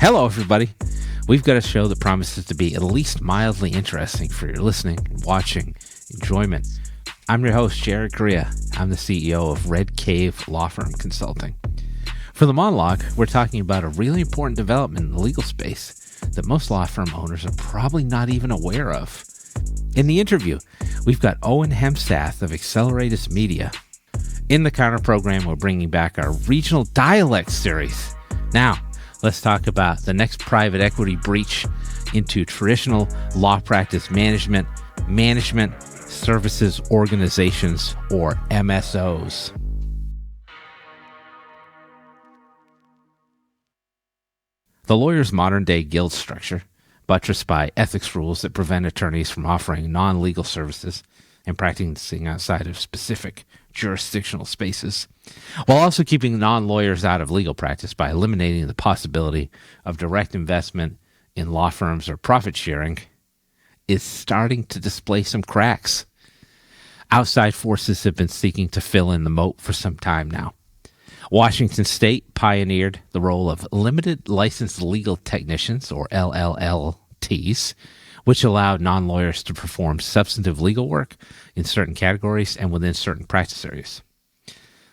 Hello, everybody. We've got a show that promises to be at least mildly interesting for your listening, watching, enjoyment. I'm your host, Jared Correia. I'm the CEO of Red Cave Law Firm Consulting. For the Monologue, we're talking about a really important development in the legal space that most law firm owners are probably not even aware of. In the interview, we've got Owen Hemsath of Acceleratus Media. In the counter program, we're bringing back our regional dialect series. Now, let's talk about the next private equity breach into traditional law practice management services organizations, or MSOs. The lawyer's modern-day guild structure, buttressed by ethics rules that prevent attorneys from offering non-legal services and practicing outside of specific jurisdictional spaces, while also keeping non-lawyers out of legal practice by eliminating the possibility of direct investment in law firms or profit sharing, is starting to display some cracks. Outside forces have been seeking to fill in the moat for some time now. Washington State pioneered the role of limited licensed legal technicians, or LLLTs, which allowed non-lawyers to perform substantive legal work in certain categories and within certain practice areas.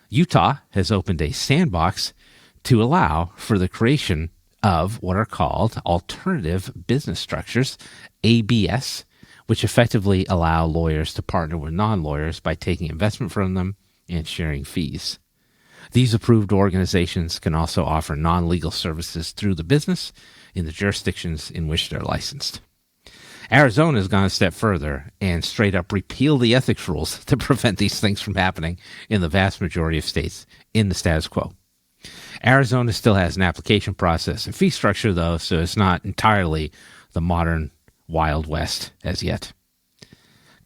Utah has opened a sandbox to allow for the creation of what are called alternative business structures, ABS, which effectively allow lawyers to partner with non-lawyers by taking investment from them and sharing fees. These approved organizations can also offer non-legal services through the business in the jurisdictions in which they're licensed. Arizona has gone a step further and straight up repealed the ethics rules to prevent these things from happening in the vast majority of states in the status quo. Arizona still has an application process and fee structure, though, so it's not entirely the modern Wild West as yet.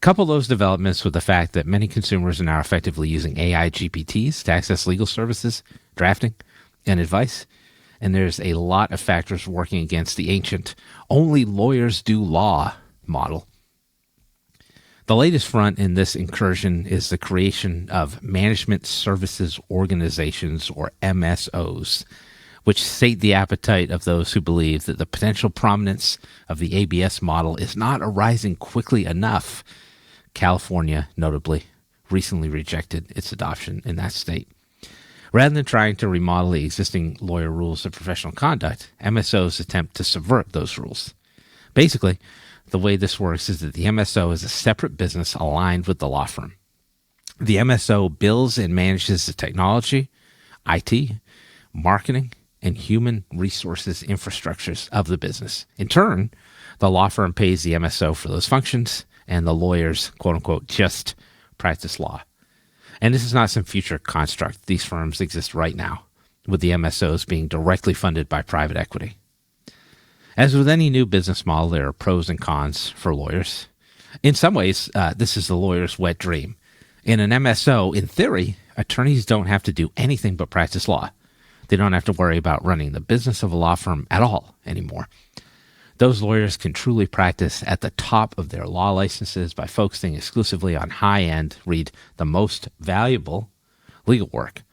Couple those developments with the fact that many consumers are now effectively using AI GPTs to access legal services, drafting, and advice, and there's a lot of factors working against the ancient only lawyers do law model. The latest front in this incursion is the creation of management services organizations, or MSOs, which sate the appetite of those who believe that the potential prominence of the ABS model is not arising quickly enough. California, notably, recently rejected its adoption in that state. Rather than trying to remodel the existing lawyer rules of professional conduct, MSOs attempt to subvert those rules. Basically, the way this works is that the MSO is a separate business aligned with the law firm. The MSO builds and manages the technology, IT, marketing, and human resources infrastructures of the business. In turn, the law firm pays the MSO for those functions, and the lawyers, quote-unquote, just practice law. And this is not some future construct. These firms exist right now, with the MSOs being directly funded by private equity. As with any new business model, there are pros and cons for lawyers. In some ways, this is the lawyer's wet dream. In an MSO, in theory, attorneys don't have to do anything but practice law. They don't have to worry about running the business of a law firm at all anymore. Those lawyers can truly practice at the top of their law licenses by focusing exclusively on high-end, read the most valuable legal work.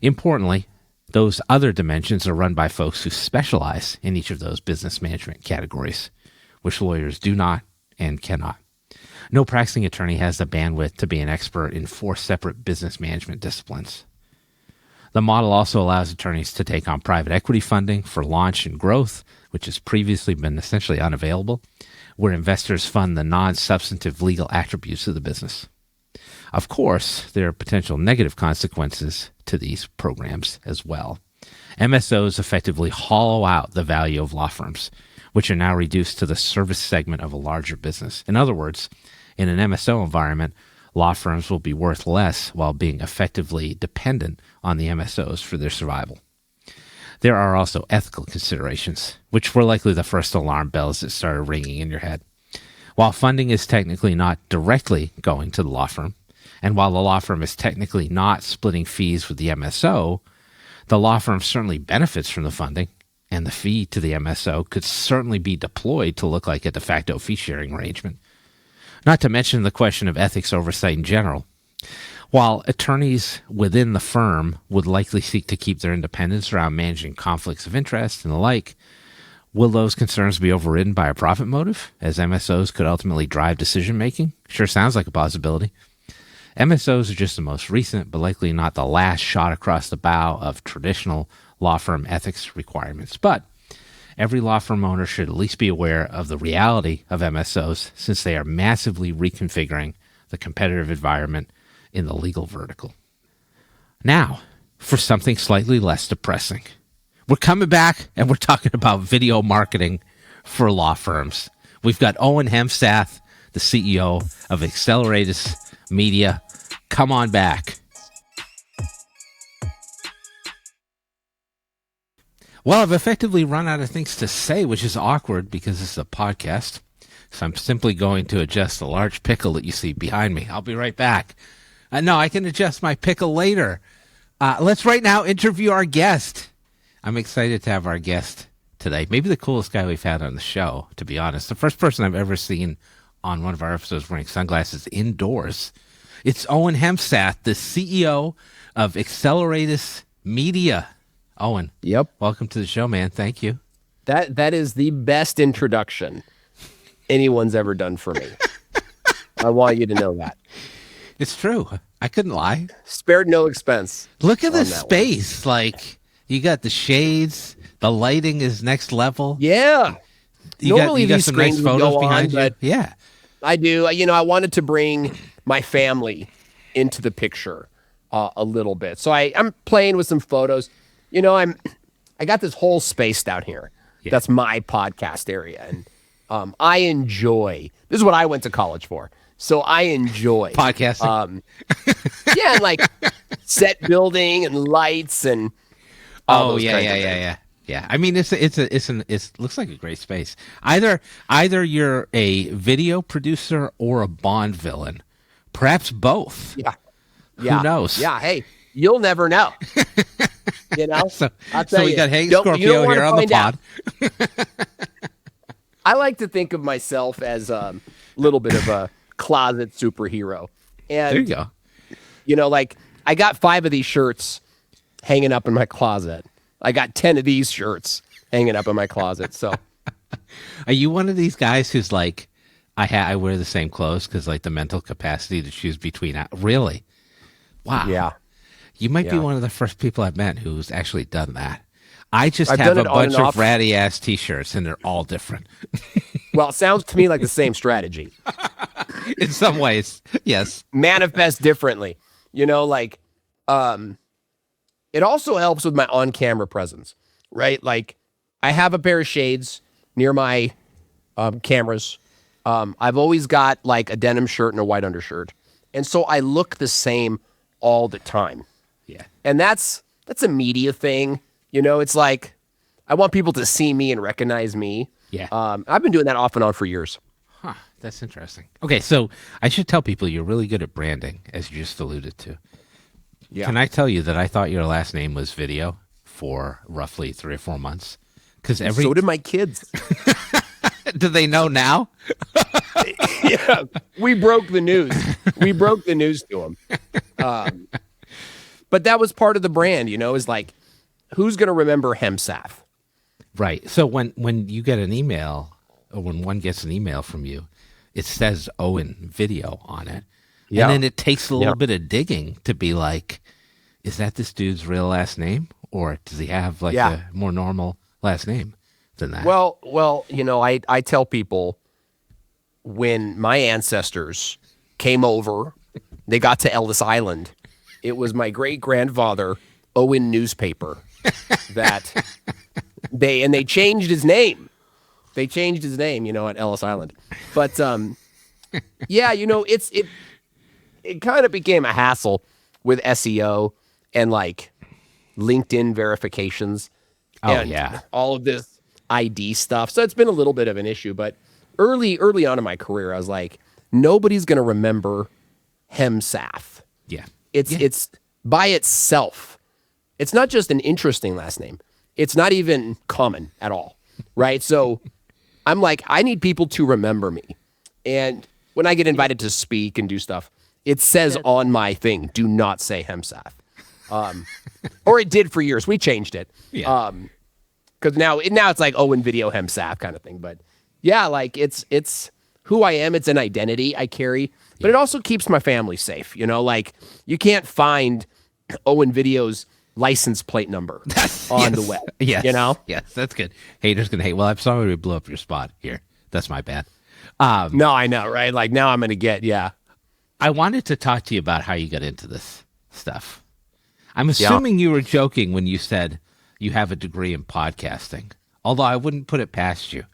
Importantly, those other dimensions are run by folks who specialize in each of those business management categories, which lawyers do not and cannot. No practicing attorney has the bandwidth to be an expert in 4 separate business management disciplines. The model also allows attorneys to take on private equity funding for launch and growth, which has previously been essentially unavailable, where investors fund the non-substantive legal attributes of the business. Of course, there are potential negative consequences to these programs as well. MSOs effectively hollow out the value of law firms, which are now reduced to the service segment of a larger business. In other words, in an MSO environment, law firms will be worth less while being effectively dependent on the MSOs for their survival. There are also ethical considerations, which were likely the first alarm bells that started ringing in your head. While funding is technically not directly going to the law firm, and while the law firm is technically not splitting fees with the MSO, the law firm certainly benefits from the funding, and the fee to the MSO could certainly be deployed to look like a de facto fee-sharing arrangement. Not to mention the question of ethics oversight in general. While attorneys within the firm would likely seek to keep their independence around managing conflicts of interest and the like, will those concerns be overridden by a profit motive, as MSOs could ultimately drive decision-making? Sure sounds like a possibility. MSOs are just the most recent, but likely not the last shot across the bow of traditional law firm ethics requirements. But every law firm owner should at least be aware of the reality of MSOs, since they are massively reconfiguring the competitive environment in the legal vertical. Now, for something slightly less depressing. We're coming back and we're talking about video marketing for law firms. We've got Owen Hemsath, the CEO of Acceleratus Media. Come on back. Well, I've effectively run out of things to say, which is awkward because this is a podcast. So I'm simply going to adjust the large pickle that you see behind me. I'll be right back. No, I can adjust my pickle later. Let's right now interview our guest. I'm excited to have our guest today. Maybe the coolest guy we've had on the show, to be honest. The first person I've ever seen on one of our episodes wearing sunglasses indoors. It's Owen Hemsath, the CEO of Acceleratus Media. Owen. Yep. Welcome to the show, man. Thank you. That is the best introduction anyone's ever done for me. I want you to know that. It's true. I couldn't lie. Spared no expense. Look at the space. Like, you got the shades. The lighting is next level. Yeah. You got some nice photos behind you. Yeah. I do. You know, I wanted to bring my family into the picture a little bit. So I'm playing with some photos. You know, I got this whole space down here. Yeah. That's my podcast area. And I enjoy, this is what I went to college for. So I enjoy podcasting. Yeah, and like set building and lights and all those kinds of things. Yeah. I mean, it looks like a great space. Either you're a video producer or a Bond villain, perhaps both. Yeah. Who knows? Yeah. Hey, you'll never know. You know. I'll tell you. We got Hank Scorpio here on the pod. I like to think of myself as a little bit of a closet superhero. And there you go. You know, like I got 5 of these shirts hanging up in my closet. I got 10 of these shirts hanging up in my closet. So, are you one of these guys who's like, I wear the same clothes because like the mental capacity to choose between? Really? Wow. Yeah. You might be one of the first people I've met who's actually done that. I've have a bunch of ratty ass T-shirts and they're all different. Well, it sounds to me like the same strategy. In some ways, yes. Manifest differently. You know, like, it also helps with my on-camera presence, right? Like, I have a pair of shades near my cameras. I've always got like a denim shirt and a white undershirt, and so I look the same all the time. Yeah, and that's a media thing. You know, it's like I want people to see me and recognize me. Yeah, I've been doing that off and on for years. Huh, that's interesting. Okay, so I should tell people you're really good at branding, as you just alluded to. Yeah. Can I tell you that I thought your last name was Video for roughly 3 or 4 months? So did my kids. Do they know now? Yeah, we broke the news. We broke the news to them. But that was part of the brand, you know, is like, who's going to remember Hemsath? Right. So when you get an email, or when one gets an email from you, it says Owen Video on it. Yeah. And then it takes a little bit of digging to be like, is that this dude's real last name? Or does he have like a more normal last name than that? Well, you know, I tell people when my ancestors came over, they got to Ellis Island. It was my great-grandfather, Owen Newspaper, that they changed his name. They changed his name, you know, at Ellis Island. But yeah, you know, it kind of became a hassle with SEO and like LinkedIn verifications. And all of this ID stuff. So it's been a little bit of an issue, but early on in my career, I was like, nobody's going to remember Hemsath. Yeah. It's by itself. It's not just an interesting last name. It's not even common at all. Right. So I'm like, I need people to remember me. And when I get invited to speak and do stuff, It says on my thing, do not say Hemsath. Or it did for years. We changed it. Yeah. Because now it's like Owen Video Hemsath kind of thing. But yeah, like it's who I am. It's an identity I carry. But it also keeps my family safe. You know, like you can't find Owen Video's license plate number on the web. Yes. You know? Yes, that's good. Haters gonna hate. Well, I'm sorry we blew up your spot here. That's my bad. No, I know, right? Like now I'm gonna get I wanted to talk to you about how you got into this stuff. I'm assuming you were joking when you said you have a degree in podcasting, although I wouldn't put it past you.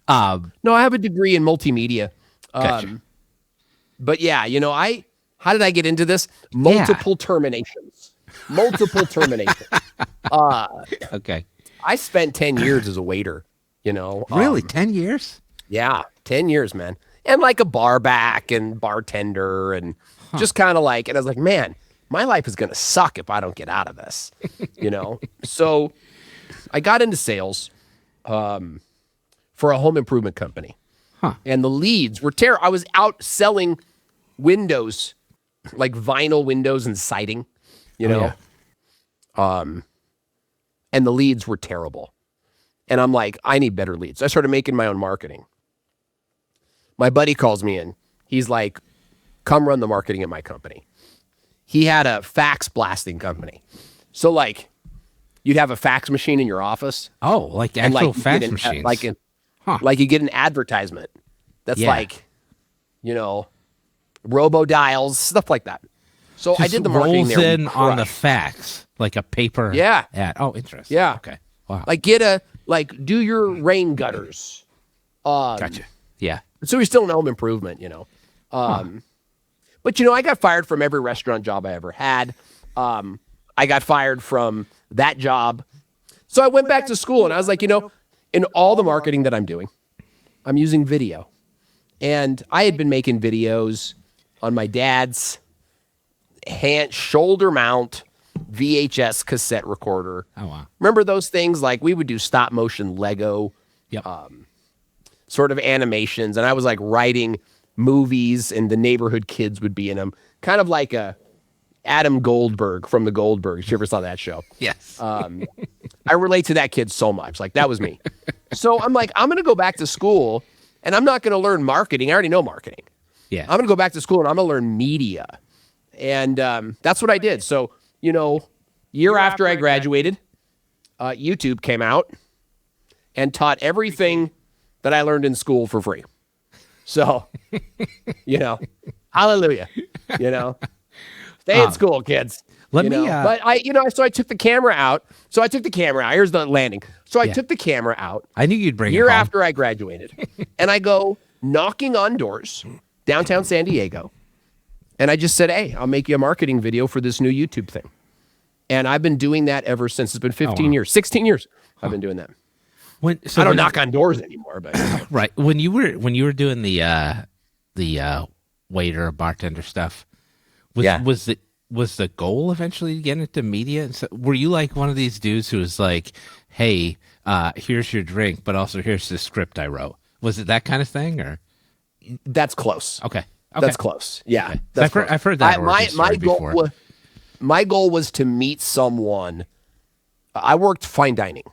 No, I have a degree in multimedia. Gotcha. But yeah, you know, how did I get into this? Multiple terminations. Multiple terminations. Okay. I spent 10 years as a waiter, you know. Really? 10 years? Yeah, 10 years, man. And like a bar back and bartender and just kind of like, and I was like, man, my life is going to suck if I don't get out of this, you know? So I got into sales for a home improvement company. And the leads were terrible. I was out selling windows, like vinyl windows and siding, you know? And the leads were terrible. And I'm like, I need better leads. So I started making my own marketing. My buddy calls me in. He's like, come run the marketing at my company. He had a fax blasting company. So like, you'd have a fax machine in your office. Oh, like actual fax machines. Like you get an advertisement that's like, you know, robo dials, stuff like that. So I did the marketing rolls there. in on the fax, like a paper ad. Oh, interesting. Yeah. Okay. Wow. Like do your rain gutters. Gotcha. Yeah. So we're still in home improvement, you know. But, you know, I got fired from every restaurant job I ever had. I got fired from that job. So I went back to school and I was like, you know, in all the marketing that I'm doing, I'm using video. And I had been making videos on my dad's shoulder mount VHS cassette recorder. Oh, wow. Remember those things? Like we would do stop motion Lego sort of animations. And I was like writing movies and the neighborhood kids would be in them. Kind of like a Adam Goldberg from the Goldbergs. You ever saw that show? Yes. I relate to that kid so much. Like that was me. So I'm like, I'm going to go back to school and I'm not going to learn marketing. I already know marketing. Yeah. I'm going to go back to school and I'm going to learn media. And that's what I did. So, you know, year after I graduated, YouTube came out and taught everything that I learned in school for free. So, you know, hallelujah, you know, stay in school, kids. But so I took the camera out. Here's the landing. So I took the camera out. I knew you'd bring it year home. after I graduated. And I go knocking on doors, downtown San Diego. And I just said, hey, I'll make you a marketing video for this new YouTube thing. And The been doing that ever since. It's been 15 years, 16 years. I've been doing that. I don't knock on doors anymore, but right. When you were doing the waiter, bartender stuff, was the goal eventually to get into media? And so, were you like one of these dudes who was like, hey, here's your drink, but also here's the script I wrote? Was it that kind of thing, or? That's close. Okay. That's close. Yeah. Okay. That's I've heard that my goal before. My goal was to meet someone. I worked fine dining.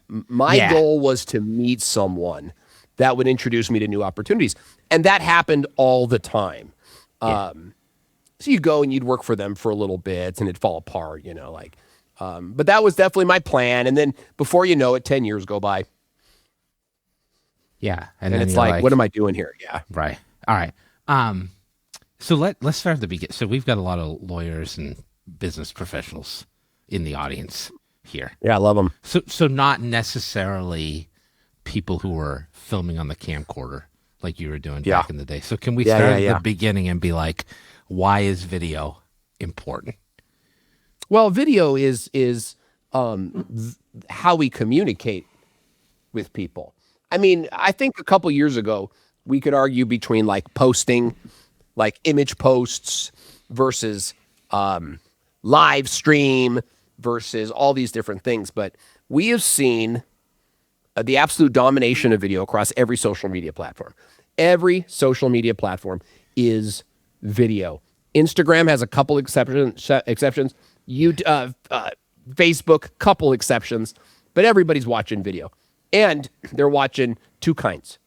My goal was to meet someone that would introduce me to new opportunities. And that happened all the time. So you go and you'd work for them for a little bit and it'd fall apart, you know, like, but that was definitely my plan. And then before you know it, 10 years go by. Yeah. And it's like, what am I doing here? Yeah. Right. All right. So let's start at the beginning. So we've got a lot of lawyers and business professionals in the audience here. Yeah, I love them. So not necessarily people who were filming on the camcorder like you were doing back in the day. So can we start at the beginning and be like, why is video important? Well, video is how we communicate with people. I mean, I think a couple years ago, we could argue between like posting, like image posts versus live stream versus all these different things. But we have seen the absolute domination of video across every social media platform. Every social media platform is video. Instagram has a couple exceptions. Facebook, couple exceptions, but everybody's watching video. And they're watching two kinds,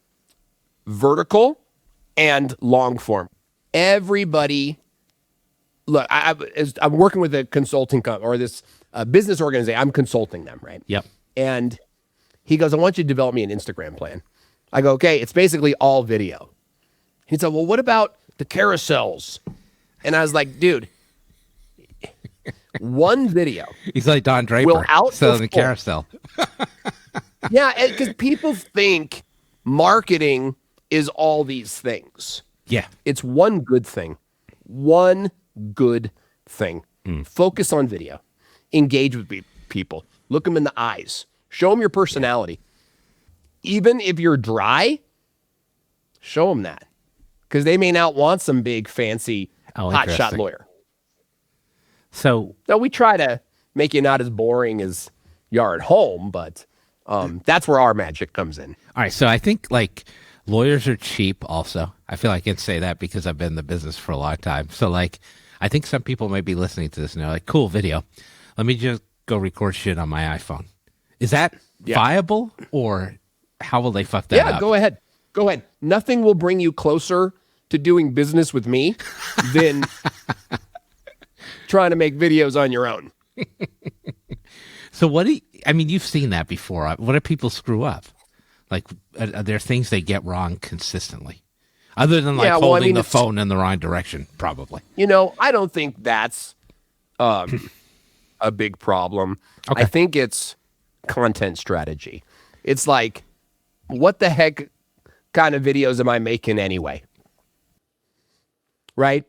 vertical and long form. Everybody, look, I'm working with a consulting company or this business organization. I'm consulting them, right? Yep. And he goes, I want you to develop me an Instagram plan. I go, okay, it's basically all video. He said, well, what about the carousels? And I was like, dude, one video. He's like Don Draper will selling the carousel. Yeah, because people think marketing is all these things. Yeah. It's one good thing. One good thing. Focus on video. Engage with people. Look them in the eyes. Show them your personality. Even if you're dry, show them that. Because they may not want some big, fancy, hotshot lawyer. So we try to make you not as boring as you are at home, but that's where our magic comes in. All right, so I think like lawyers are cheap also. I feel like I can say that because I've been in the business for a long time. So like I think some people may be listening to this and they're like, cool video. Let me just go record shit on my iPhone. Is that viable or how will they fuck that up? Yeah, go ahead. Go ahead. Nothing will bring you closer to doing business with me than trying to make videos on your own. So you've seen that before. What do people screw up? Like, are there things they get wrong consistently? Other than holding the phone in the wrong direction, probably. I don't think that's a big problem. Okay. I think it's content strategy. It's like, what the heck kind of videos am I making anyway? Right?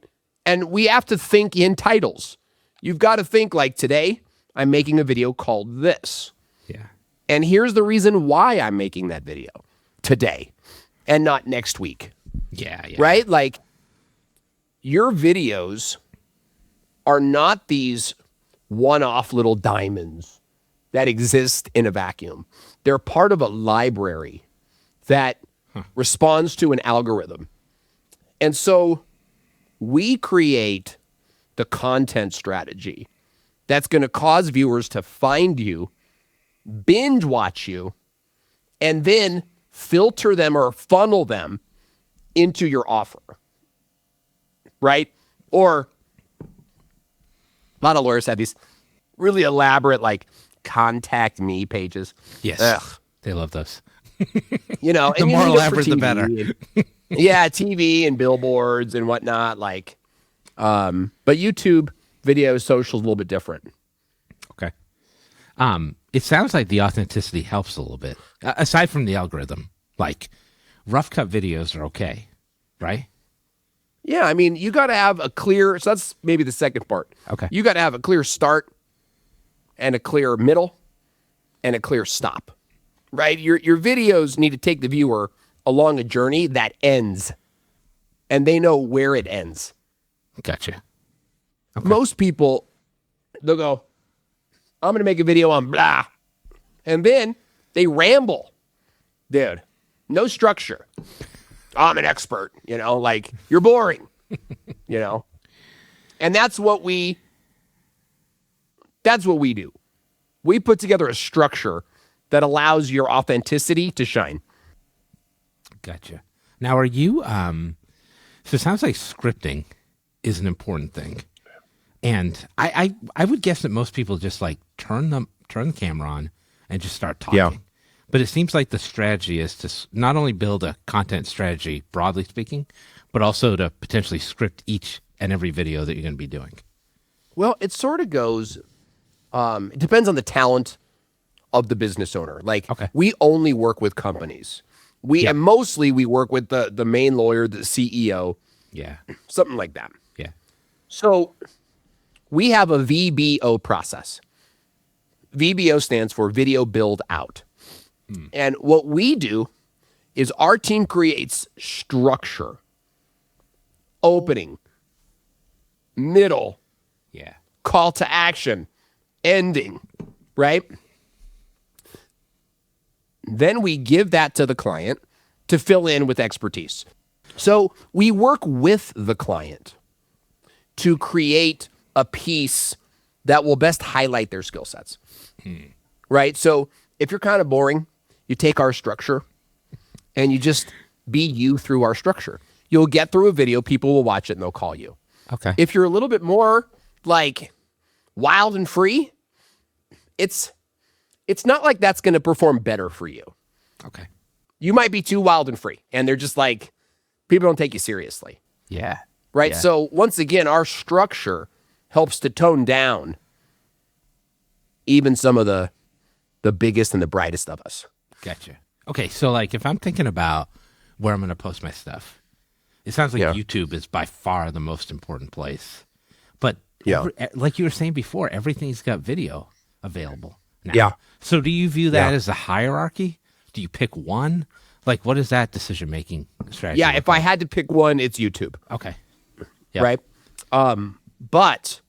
And we have to think in titles. You've got to think like today, I'm making a video called this. Yeah. And here's the reason why I'm making that video today and not next week. Yeah. Right? Like your videos are not these one-off little diamonds that exist in a vacuum. They're part of a library that responds to an algorithm. And so we create the content strategy that's going to cause viewers to find you, binge watch you, and then filter them or funnel them into your offer. Right? Or a lot of lawyers have these really elaborate, like, contact me pages. Yes. Ugh. They love those. And the more elaborate, the better. TV and billboards and whatnot. Like, but YouTube video, social is a little bit different. Okay. It sounds like the authenticity helps a little bit. Aside from the algorithm, like rough cut videos are okay, right? Yeah, you got to have a clear. So that's maybe the second part. Okay. You got to have a clear start and a clear middle and a clear stop. Right? Your videos need to take the viewer along a journey that ends, and they know where it ends. Gotcha. Okay. Most people, they'll go, I'm going to make a video on blah. And then they ramble. Dude, no structure. I'm an expert, like you're boring, And that's what we do. We put together a structure that allows your authenticity to shine. Gotcha. Now, are you, so it sounds like scripting is an important thing. And I would guess that most people just like turn the camera on and just start talking. Yeah. But it seems like the strategy is to not only build a content strategy, broadly speaking, but also to potentially script each and every video that you're going to be doing. Well, it sort of goes, it depends on the talent of the business owner. Like, okay. We only work with companies. And mostly we work with the main lawyer, the CEO. Yeah. Something like that. Yeah. So we have a VBO process. VBO stands for Video Build Out. And what we do is our team creates structure, opening, middle, call to action, ending, right? Then we give that to the client to fill in with expertise. So we work with the client. to create a piece that will best highlight their skill sets. Right? So if you're kind of boring, you take our structure and you just be you through our structure. You'll get through a video, people will watch it and they'll call you. Okay. If you're a little bit more like wild and free, it's not like that's going to perform better for you. Okay. You might be too wild and free, and they're just like, people don't take you seriously. Yeah. Right? Yeah. So once again, our structure helps to tone down even some of the biggest and the brightest of us. Gotcha. Okay, so like if I'm thinking about where I'm going to post my stuff, it sounds like YouTube is by far the most important place. But like you were saying before, everything's got video available now. Yeah. So do you view that as a hierarchy? Do you pick one? Like, what is that decision-making strategy? Yeah, if I had to pick one, it's YouTube. Okay. Yep. Right? But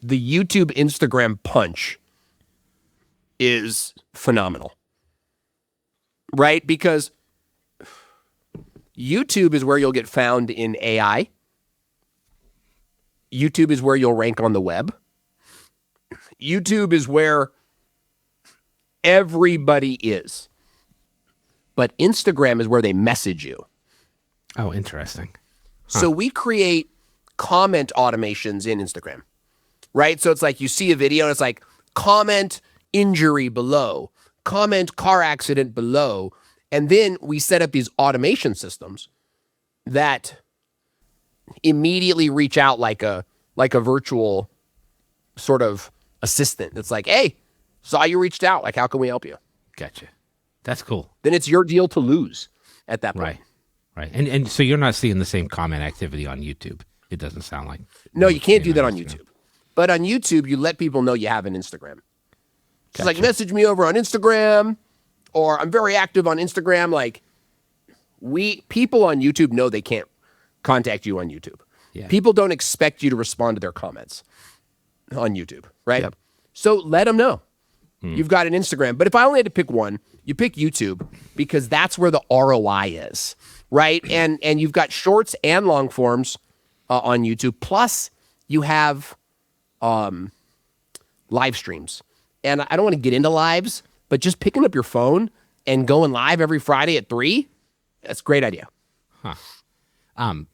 the YouTube Instagram punch is phenomenal. Right? Because YouTube is where you'll get found in AI. YouTube is where you'll rank on the web. YouTube is where everybody is. But Instagram is where they message you. Oh, interesting. So we create comment automations in Instagram, right? So it's like you see a video and it's like comment injury below, comment car accident below. And then we set up these automation systems that immediately reach out like a virtual sort of assistant. It's like, hey, saw you reached out. Like, how can we help you? Gotcha. That's cool. Then it's your deal to lose at that point. Right. Right. And so you're not seeing the same comment activity on YouTube. It doesn't sound like. No, you can't do that on YouTube. But on YouTube, you let people know you have an Instagram. It's like, message me over on Instagram, or I'm very active on Instagram. Like, people on YouTube know they can't contact you on YouTube. Yeah. People don't expect you to respond to their comments on YouTube, right? Yep. So let them know you've got an Instagram. But if I only had to pick one, you pick YouTube because that's where the ROI is, right? And you've got shorts and long forms on YouTube. Plus, you have live streams. And I don't want to get into lives, but just picking up your phone and going live every Friday at 3, that's a great idea. Huh. I'm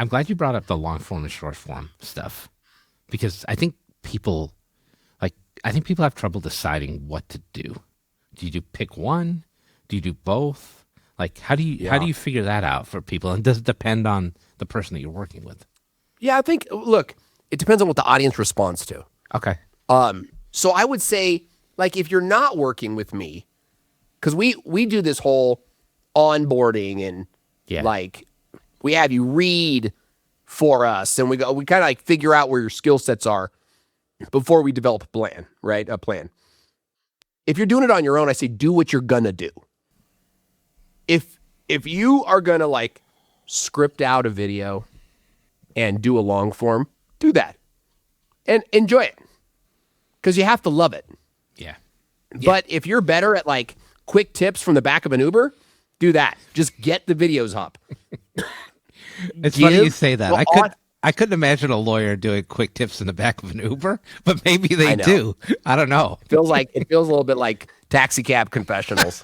glad you brought up the long form and short form stuff, because I think people have trouble deciding what to do. Do you pick one? Do you do both? Like, how do you figure that out for people? And does it depend on the person that you're working with? Yeah, I think, look, it depends on what the audience responds to. Okay. So I would say, like, if you're not working with me, because we do this whole onboarding and like we have you read for us, and we kind of like figure out where your skill sets are before we develop a plan, right? A plan. If you're doing it on your own, I say do what you're gonna do. If you are gonna like script out a video and do a long form, do that and enjoy it, because you have to love it. Yeah. But if you're better at like quick tips from the back of an Uber, do that. Just get the videos up. It's funny you say that. I couldn't imagine a lawyer doing quick tips in the back of an Uber, but maybe they do. I don't know. It feels a little bit like taxi cab confessionals.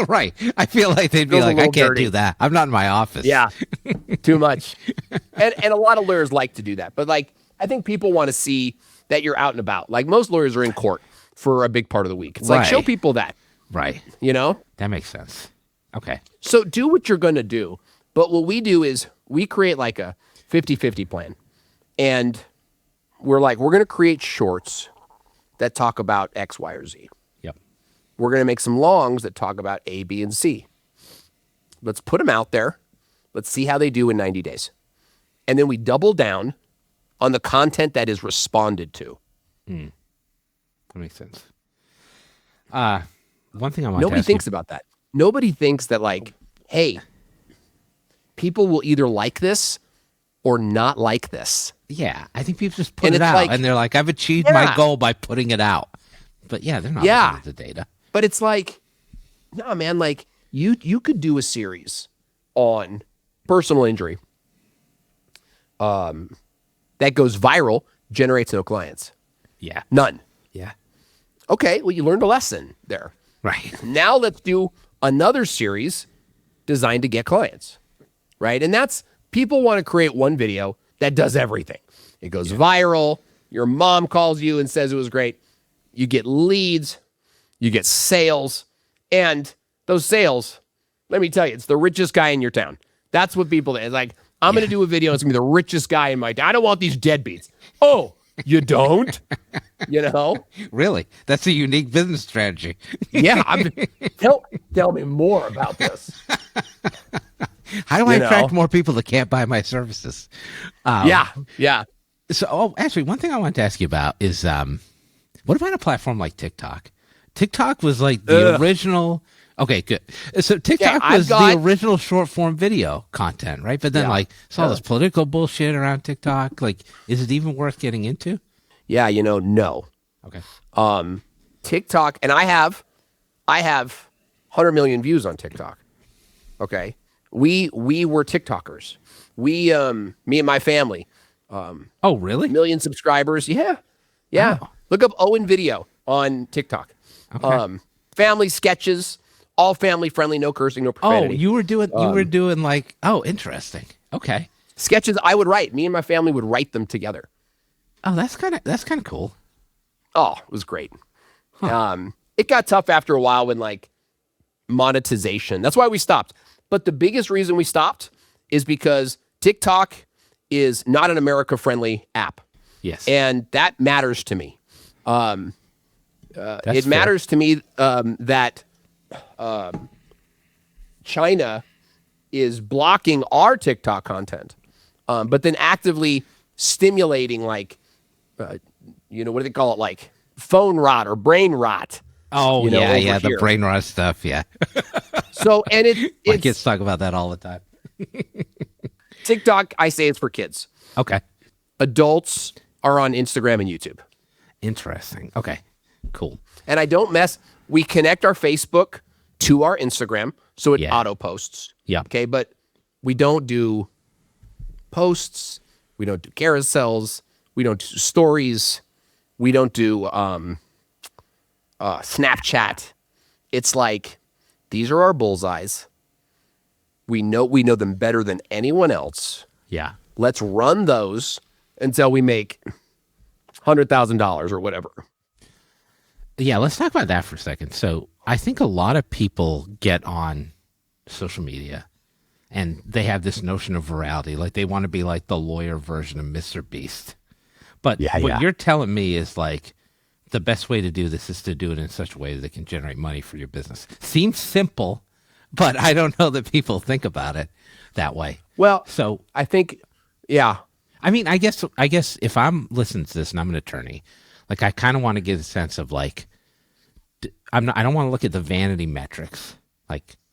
Right. I feel like they'd be like, I can't do that. I'm not in my office. Yeah. Too much. And a lot of lawyers like to do that. But like, I think people want to see that you're out and about. Like, most lawyers are in court for a big part of the week. It's like, show people that. Right. You know? That makes sense. Okay. So do what you're going to do. But what we do is we create like a 50-50 plan. And we're like, we're going to create shorts that talk about X, Y, or Z. Yep. We're going to make some longs that talk about A, B, and C. Let's put them out there. Let's see how they do in 90 days. And then we double down on the content that is responded to. That makes sense. One thing I want to Nobody ask thinks about that. Nobody thinks that, like, hey, people will either like this or not like this. Yeah, I think people just put And it it's out, like, and they're like, I've achieved my goal by putting it out. But yeah, they're not looking at the data. But it's like, no, man, like, you could do a series on personal injury, that goes viral generates no clients. Yeah. None. Yeah. Okay, well, you learned a lesson there. Right. Now let's do another series designed to get clients, right? And that's, people want to create one video that does everything. It goes viral. Your mom calls you and says it was great. You get leads. You get sales. And those sales, let me tell you, it's the richest guy in your town. That's what people, it's like, I'm going to do a video. It's going to be the richest guy in my town. I don't want these deadbeats. Oh, you don't? You know? Really? That's a unique business strategy. Yeah. Tell me more about this. How do I attract more people that can't buy my services? Yeah. So, actually, one thing I wanted to ask you about is, what about a platform like TikTok? TikTok was like the original. Okay, good. So TikTok was the original short form video content, right? But then it's all this political bullshit around TikTok. Like, is it even worth getting into? Yeah, no. Okay. TikTok, and I have 100 million views on TikTok. Okay. We were TikTokers. Me and my family. Oh, really? Million subscribers. Yeah. Oh. Look up Owen Video on TikTok. Okay. Family sketches, all family friendly, no cursing, no profanity. Oh, you were doing like, oh, interesting. Okay. Sketches I would write. Me and my family would write them together. Oh, that's kind of cool. Oh, it was great. It got tough after a while when like monetization. That's why we stopped. But the biggest reason we stopped is because TikTok is not an America-friendly app. Yes. And that matters to me. It matters to me that China is blocking our TikTok content, but then actively stimulating like, what do they call it? Like phone rot or brain rot. Oh, yeah, the brain rot stuff, yeah. So, and my kids talk about that all the time. TikTok, I say it's for kids. Okay. Adults are on Instagram and YouTube. Interesting. Okay, cool. And I don't mess. We connect our Facebook to our Instagram, so it auto posts. Yeah. Okay, but we don't do posts. We don't do carousels. We don't do stories. We don't do Snapchat. It's like, these are our bullseyes. We know them better than anyone else. Yeah. Let's run those until we make $100,000 or whatever. Yeah, let's talk about that for a second. So I think a lot of people get on social media and they have this notion of virality. Like they want to be like the lawyer version of Mr. Beast. But what you're telling me is like the best way to do this is to do it in such a way that it can generate money for your business. Seems simple, but I don't know that people think about it that way. Well, so I think, yeah. I mean, I guess if I'm listening to this and I'm an attorney, like I kind of want to get a sense of like, I don't want to look at the vanity metrics.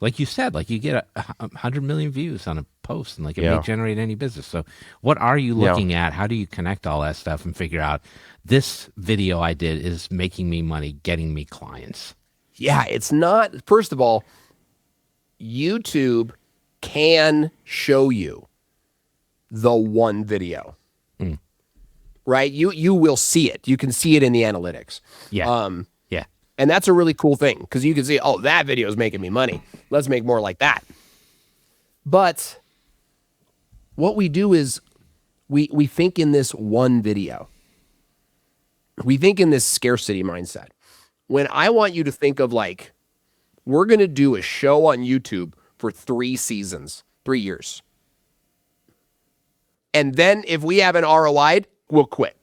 Like you said, like you get 100 million views on a post and like it may generate any business. So what are you looking at? How do you connect all that stuff and figure out this video I did is making me money, getting me clients? Yeah, it's not, first of all, YouTube can show you the one video, right? You will see it. You can see it in the analytics. Yeah. And that's a really cool thing because you can see, oh, that video is making me money. Let's make more like that. But what we do is we think in this one video. We think in this scarcity mindset. When I want you to think of like, we're going to do a show on YouTube for 3 seasons, 3 years. And then if we have an ROI, we'll quit.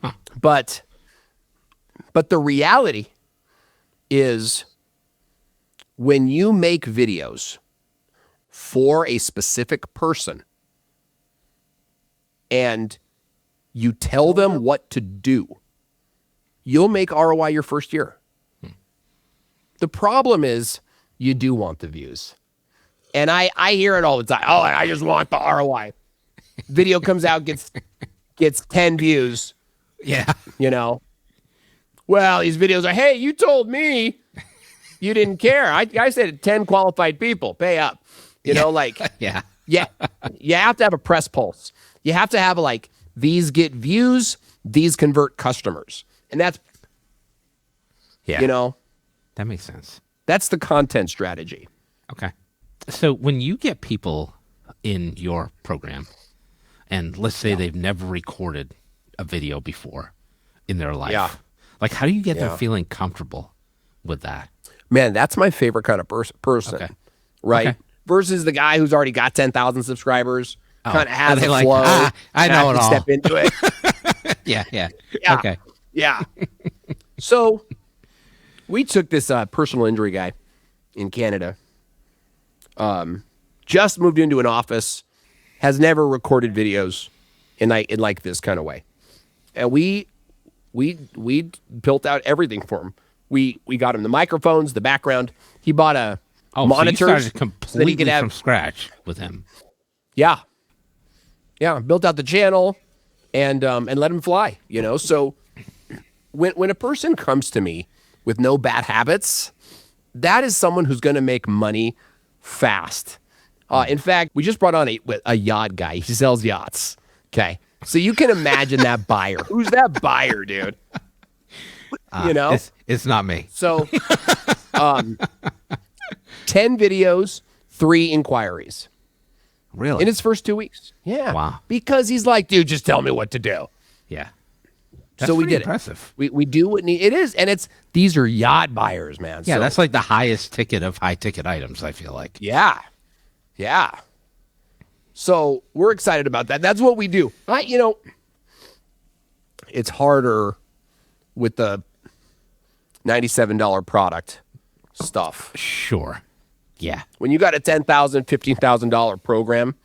Huh. But the reality is when you make videos for a specific person and you tell them what to do, you'll make ROI your first year. The problem is you do want the views. And I hear it all the time. Oh, I just want the ROI. Video comes out, gets 10 views. Yeah. Well, these videos are, hey, you told me you didn't care. I said 10 qualified people, pay up. You have to have a press pulse. You have to have like These get views, these convert customers. And that's, Yeah. That makes sense. that's the content strategy. Okay. So when you get people in your program, and let's say they've never recorded a video before in their life, Yeah. like how do you get them feeling comfortable with that? Man, that's my favorite kind of person, Okay. right? Okay. Versus the guy who's already got 10,000 subscribers, kind of has they a like, flow. I and know it can all. Step into it. Yeah. Yeah. Okay. Yeah. So we took this personal injury guy in Canada. Just moved into an office, has never recorded videos in like this kind of way, and we built out everything for him. We got him the microphones, the background. He bought a monitors So you started so that completely he could have from scratch with him. Yeah. Built out the channel and let him fly, So when a person comes to me with no bad habits, that is someone who's going to make money fast. In fact, we just brought on a yacht guy. He sells yachts. Okay. So you can imagine that buyer. Who's that buyer, dude? It's not me. So 10 videos, 3 inquiries. Really? In his first 2 weeks. Yeah. Wow. Because he's like, dude, just tell me what to do. Yeah. That's So we pretty did impressive. it. We do what it is. And these are yacht buyers, man. Yeah, So, that's like the highest ticket of high ticket items, I feel like. Yeah. So we're excited about that. That's what we do. It's harder with the $97 product stuff. Sure. Yeah. When you got a $10,000, $15,000 program,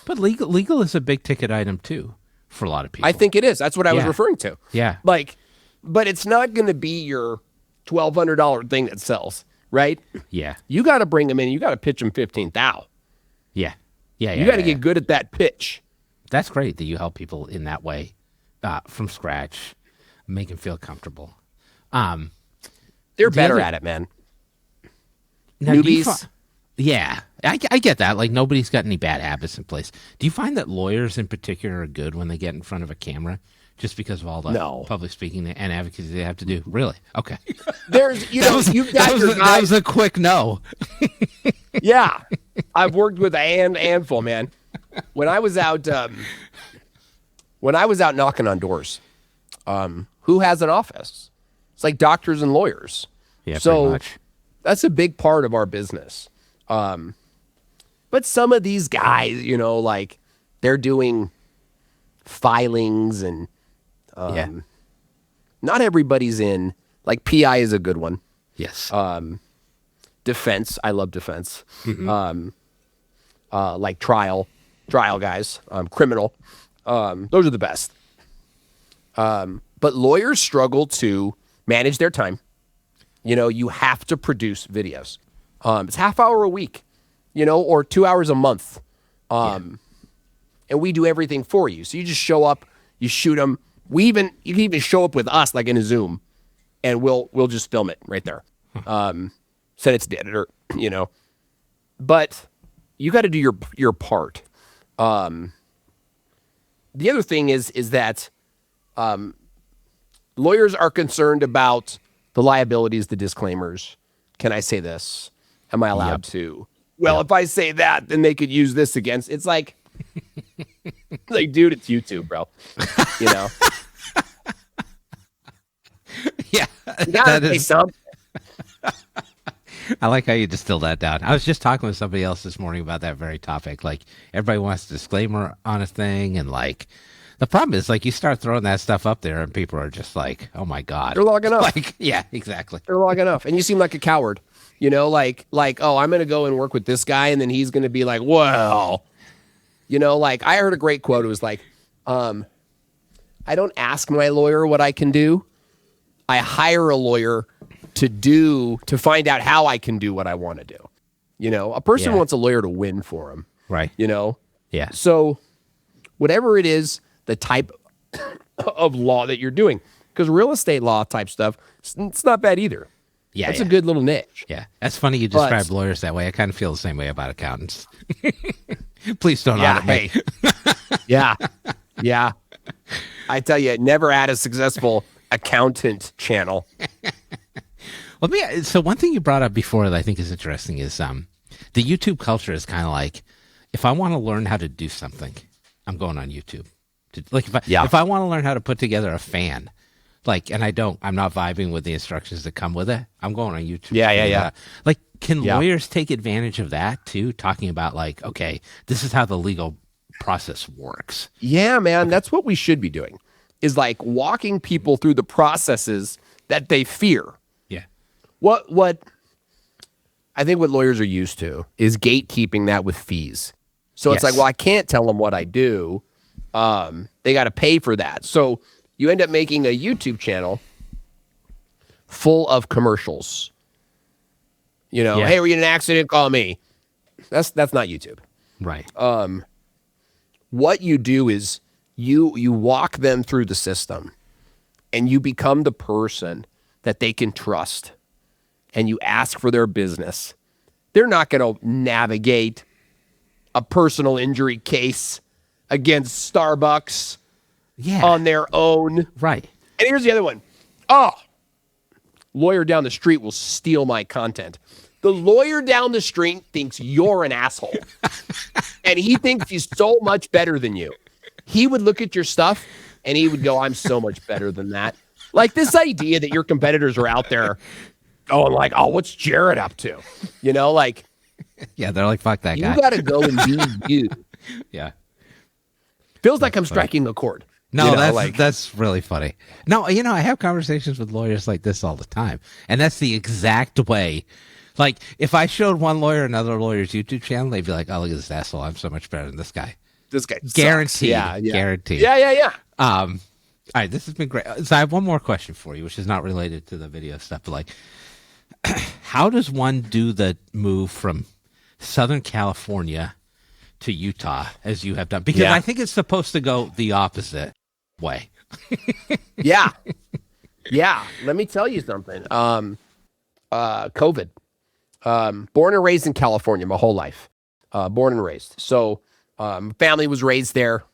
But legal is a big ticket item too for a lot of people. I think it is. That's what I was Yeah. referring to. Yeah. But it's not going to be your $1,200 thing that sells, right? Yeah. You got to bring them in. You got to pitch them 15,000. Yeah. Yeah. You got to get good at that pitch. That's great that you help people in that way from scratch, make them feel comfortable. They're better at it, man. Now, do you Newbies. Yeah, I get that. Like, nobody's got any bad habits in place. Do you find that lawyers in particular are good when they get in front of a camera just because of all the No. public speaking and advocacy they have to do? Really? Okay. There's, you've got your that guys. was a quick no. Yeah. I've worked with a handful, man. When I was out knocking on doors, who has an office? It's like doctors and lawyers. Yeah, So pretty much. that's a big part of our business. But some of these guys, like they're doing filings and Yeah. not everybody's in. Like PI is a good one. Yes. Defense, I love defense. Like trial guys, criminal. Those are the best. But lawyers struggle to manage their time. You have to produce videos. It's half hour a week, or 2 hours a month. And we do everything for you. So you just show up, you shoot them. You can even show up with us like in a Zoom, and we'll just film it right there. Send it to the editor, But you got to do your part. The other thing is that lawyers are concerned about the liabilities, the disclaimers. Can I say this? Am I allowed to? Well, if I say that, then they could use this against. It's like, dude, it's YouTube, bro. Yeah. You gotta say something. I like how you distill that down. I was just talking with somebody else this morning about that very topic. Like, everybody wants a disclaimer on a thing, and like, the problem is, like, you start throwing that stuff up there, and people are just like, "Oh my god!" They're logging up. Like, yeah, exactly. They're logging up, and you seem like a coward. Like, oh, I'm gonna go and work with this guy, and then he's gonna be like, well, like I heard a great quote. It was like, I don't ask my lawyer what I can do. I hire a lawyer to find out how I can do what I want to do. A person Yeah. wants a lawyer to win for him. Right. Yeah. So whatever it is, the type of law that you're doing, because real estate law type stuff, it's not bad either. Yeah. That's yeah. a good little niche. Yeah. That's funny you But- describe lawyers that way. I kind of feel the same way about accountants. Please don't Yeah, audit me. Yeah. Yeah. I tell you, never had a successful accountant channel. So one thing you brought up before that I think is interesting is the YouTube culture is kind of like, if I want to learn how to do something, I'm going on YouTube. Like if I want to learn how to put together a fan, like, and I'm not vibing with the instructions that come with it, I'm going on YouTube. Yeah. Like, can lawyers take advantage of that too? Talking about like, okay, this is how the legal process works. Yeah, man, that's what we should be doing, is like walking people through the processes that they fear. Yeah. What I think what lawyers are used to is gatekeeping that with fees. So it's like, well, I can't tell them what I do. They got to pay for that. So you end up making a YouTube channel full of commercials. You know, hey, we're in an accident, call me. That's not YouTube. Right. What you do is you walk them through the system and you become the person that they can trust, and you ask for their business. They're not going to navigate a personal injury case against Starbucks on their own. Right. And here's the other one. Oh, lawyer down the street will steal my content. The lawyer down the street thinks you're an asshole. And he thinks he's so much better than you. He would look at your stuff and he would go, I'm so much better than that. Like this idea that your competitors are out there going like, oh, what's Jared up to? You know, like. Yeah, they're like, fuck that guy. You got to go and be you. Yeah. Feels like I'm striking a chord. No, that's really funny. No, I have conversations with lawyers like this all the time. And that's the exact way. Like, if I showed one lawyer another lawyer's YouTube channel, they'd be like, oh, look at this asshole. I'm so much better than this guy. This guy Guaranteed. Yeah. Guaranteed. Yeah. All right, this has been great. So I have one more question for you, which is not related to the video stuff, but like, how does one do the move from Southern California to Utah as you have done? Because I think it's supposed to go the opposite way. Yeah. Let me tell you something. COVID. Born and raised in California my whole life. Born and raised. So family was raised there.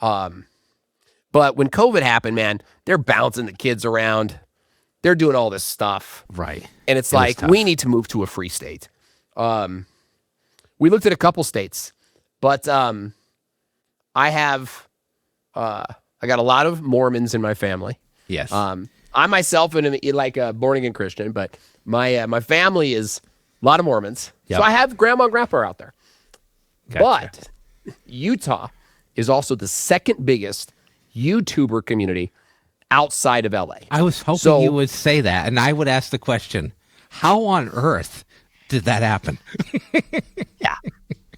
But when COVID happened, man, they're bouncing the kids around. They're doing all this stuff. Right. And it's like, we need to move to a free state. We looked at a couple states, but I got a lot of Mormons in my family. Yes. I myself am like a born again Christian, but my family is a lot of Mormons. Yep. So I have grandma and grandpa out there. Gotcha. But Utah is also the second biggest YouTuber community outside of LA. I was hoping you would say that, and I would ask the question, how on earth did that happen? Yeah.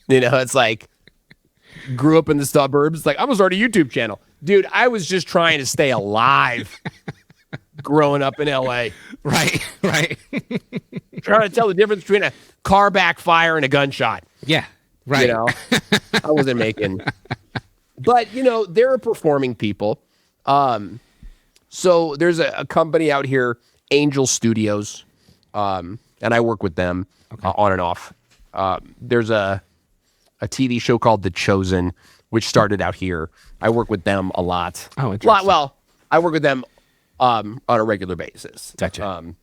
It's like, grew up in the suburbs. Like, I'm going to start a YouTube channel. Dude, I was just trying to stay alive growing up in LA. Right. Trying to tell the difference between a car backfire and a gunshot. Yeah, right. I wasn't making. But, they're performing people. So there's a company out here, Angel Studios, and I work with them on and off. There's a TV show called The Chosen, which started out here. I work with them a lot. Oh, interesting. Well, I work with them on a regular basis. Gotcha.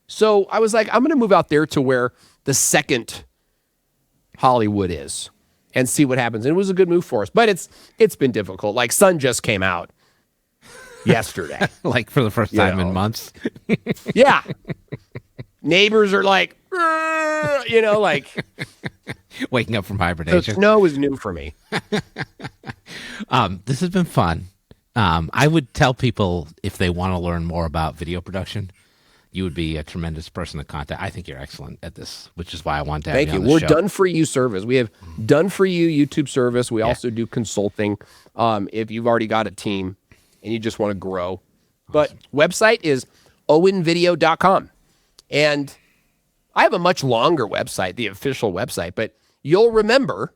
So I was like, I'm going to move out there to where the second Hollywood is and see what happens. And it was a good move for us, but it's been difficult. Like, Sun just came out yesterday. Like for the first time in months. Yeah. Neighbors are like, like waking up from hibernation. So snow is new for me. This has been fun. I would tell people if they want to learn more about video production, you would be a tremendous person to contact. I think you're excellent at this, which is why I wanted to have Thank you you. on the We're show. done for you service. We have done for you YouTube service. We also do consulting. If you've already got a team and you just want to grow. But website is owenvideo.com. And I have a much longer website, the official website, but you'll remember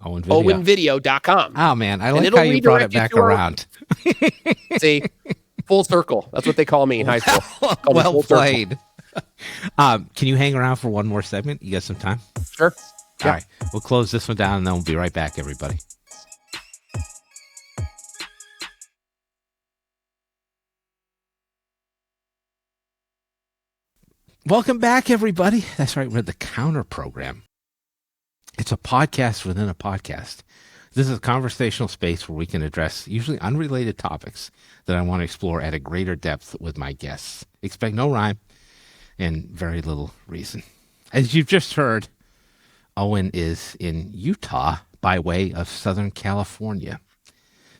owenvideo.com. Oh, man. I like how you brought it back around. See, full circle. That's what they call me in high school. Well played. Can you hang around for one more segment? You got some time? Sure. All right. We'll close this one down, and then we'll be right back, everybody. Welcome back, everybody. That's right. We're the Counter Program. It's a podcast within a podcast. This is a conversational space where we can address usually unrelated topics that I want to explore at a greater depth with my guests. Expect no rhyme and very little reason. As you've just heard, Owen is in Utah by way of Southern California.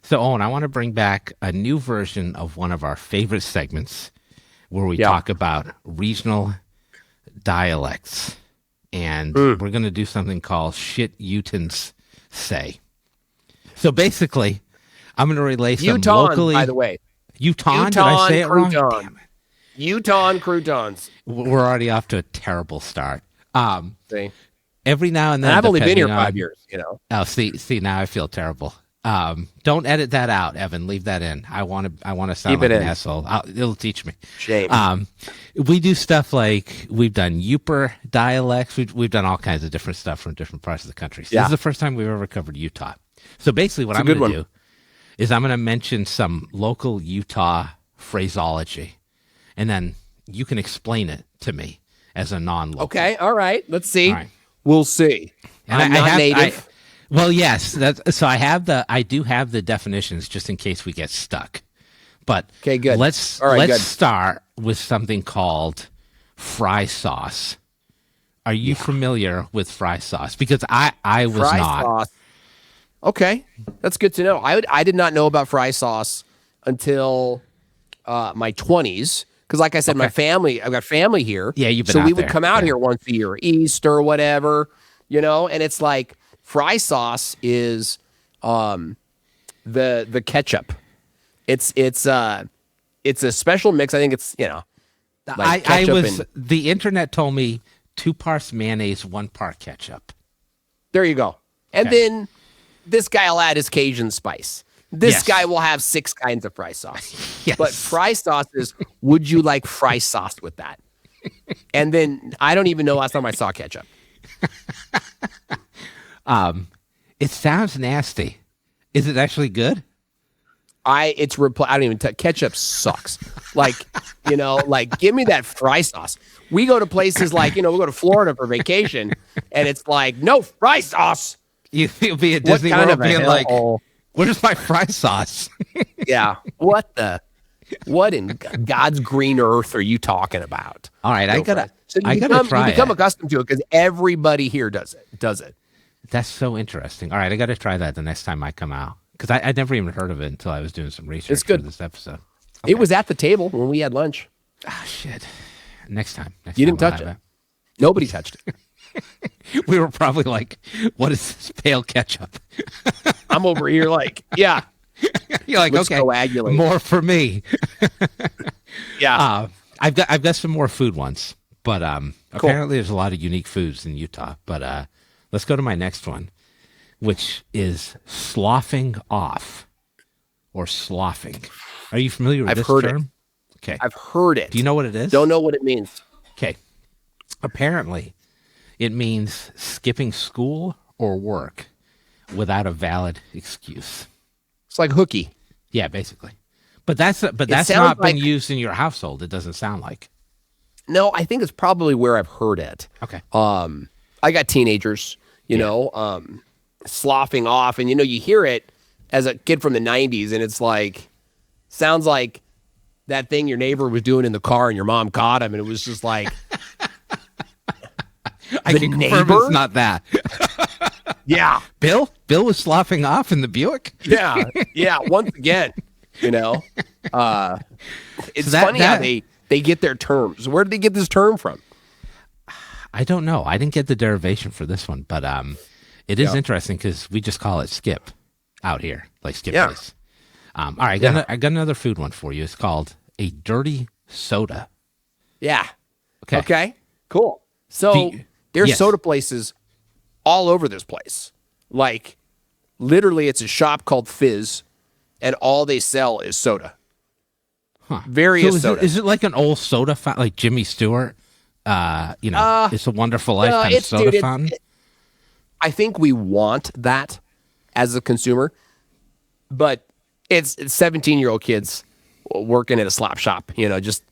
So, Owen, I want to bring back a new version of one of our favorite segments where we talk about regional dialects. And we're going to do something called Shit Utahns Say. So basically, I'm going to relay some Utahn, locally... by the way. Utahn? Did I say it wrong? Damn it. Utahn croutons. We're already off to a terrible start. See? Every now and then... And I've only been here 5 years, you know. Oh, see, now I feel terrible. Don't edit that out, Evan. Leave that in. I want to sound Keep like it an in. asshole. It'll teach me. Shame. We do stuff like we've done Yooper dialects. We've done all kinds of different stuff from different parts of the country. So This is the first time we've ever covered Utah. So basically, what I'm going to do is I'm going to mention some local Utah phraseology, and then you can explain it to me as a non-local. Okay. All right. Let's see. All right. We'll see. And I'm not native. Well, yes. So I do have the definitions just in case we get stuck. But okay, good. Let's good. start with something called fry sauce. Are you familiar with fry sauce? Because I was fry not. Sauce. Okay, that's good to know. I did not know about fry sauce until my 20s. Because, like I said, I've got family here. Yeah, you've been so out we would there. come out here once a year, Easter, whatever, you know. And it's like fry sauce is the ketchup. It's a special mix. I think it's like the internet told me 2 parts mayonnaise, 1 part ketchup. There you go. And then this guy will add his Cajun spice. This guy will have 6 kinds of fry sauce. Yes. But fry sauce is, would you like fry sauce with that? And then I don't even know last time I saw ketchup. It sounds nasty. Is it actually good? I don't even ketchup sucks. Like, give me that fry sauce. We go to places like, we go to Florida for vacation and it's like, no fry sauce. You'll be at Disney World being like, where's my fry sauce? Yeah. What in God's green earth are you talking about? All right. I gotta try You become accustomed to it because everybody here does it. That's so interesting. All right. I got to try that the next time I come out. Because I'd never even heard of it until I was doing some research It's good. for this episode. Okay. It was at the table when we had lunch. Ah, shit. Next time. You didn't touch it. Nobody touched it. We were probably like, what is this pale ketchup? I'm over here like, yeah. You're like, Let's okay, coagulate. more for me. Yeah. I've got some more food ones, but apparently there's a lot of unique foods in Utah. But let's go to my next one, which is sloughing off or sloughing. Are you familiar with this term? I've heard it. Okay. I've heard it. Do you know what it is? Don't know what it means. Okay. Apparently, it means skipping school or work without a valid excuse. It's like hooky. Yeah, basically. But that's not been used in your household. It doesn't sound like. No, I think it's probably where I've heard it. Okay. I got teenagers, sloughing off, and you hear it as a kid from the 90s, and it's like sounds like that thing your neighbor was doing in the car and your mom caught him, and it was just like I can confirm it's not that. Yeah. Bill was sloughing off in the Buick? Yeah. Once again, it's funny how they get their terms. Where did they get this term from? I don't know. I didn't get the derivation for this one, but it is interesting because we just call it skip out here, like skip place. All right, I got another food one for you. It's called a dirty soda. Yeah. Okay. Okay. Cool. So there's soda places all over this place. Like, literally, it's a shop called Fizz, and all they sell is soda. Huh. Various soda. Is it like an old soda fountain, like Jimmy Stewart? It's a Wonderful Life kind of soda fountain? I think we want that as a consumer, but it's 17-year-old kids working at a slop shop, just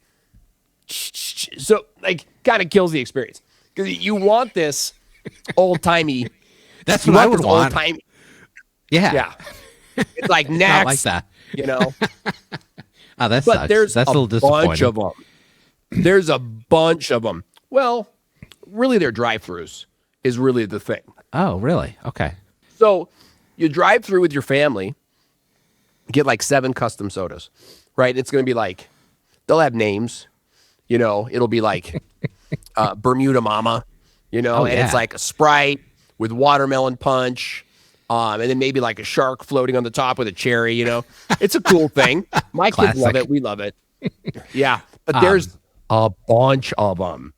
So like kind of kills the experience because you want this old timey. That's what I would want. Old-timey. Yeah. Yeah. It's like next. Not like that. You know. Oh, that But sucks. there's That's a little disappointing. bunch of them. There's a bunch of them. Well, really, their drive-throughs is really the thing. Oh, really? Okay. So you drive through with your family, get like 7 custom sodas, right? It's going to be like, they'll have names, you know, it'll be like Bermuda Mama, you know, and it's like a Sprite with watermelon punch, and then maybe like a shark floating on the top with a cherry, you know. It's a cool thing. My kids love it. We love it. Yeah. But there's a bunch of them.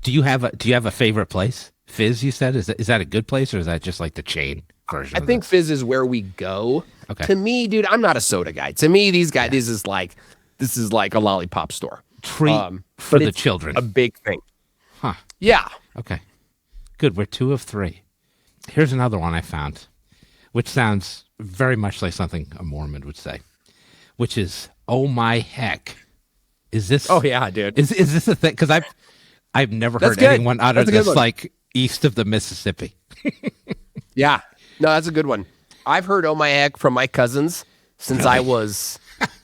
Do you have a favorite place? Fizz, you said? Is that a good place, or is that just like the chain version? I think Fizz is where we go. Okay. To me, dude, I'm not a soda guy. To me, these guys, this is like a lollipop store. Treat for the children. A big thing. Huh. Yeah. Okay. Good. We're 2 of 3. Here's another one I found, which sounds very much like something a Mormon would say, which is, "Oh my heck." Is this? Oh yeah, dude. Is this a thing? Because I've never heard good. anyone utter That's a good this one. like east of the Mississippi. Yeah. No, that's a good one. I've heard "Oh my heck" from my cousins since I was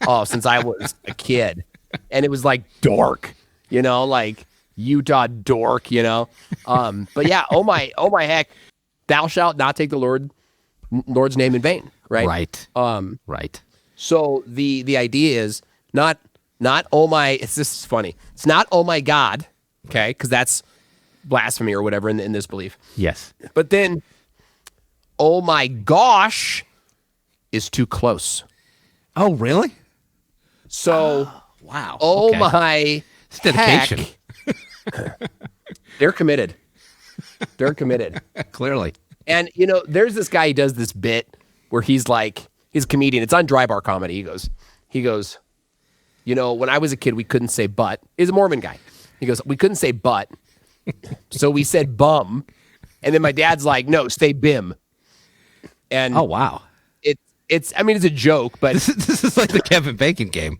a kid, and it was like dork, you know, like Utah dork, you know. But yeah, oh my heck, thou shalt not take the Lord's name in vain, right? Right. Right. So the idea is not oh my. This is funny. It's not oh my God, okay, because that's blasphemy or whatever in this belief. Yes. But then, oh my gosh, is too close. Oh, really? So, Wow. oh Okay. my It's dedication. heck, they're committed. They're committed. Clearly. And, you know, there's this guy, he does this bit where he's a comedian. It's on Dry Bar Comedy. He goes, you know, when I was a kid, we couldn't say but. He's a Mormon guy. He goes, we couldn't say but. So we said bum. And then my dad's like, no, say bim. And Oh, wow. it's a joke, but This is like the Kevin Bacon game.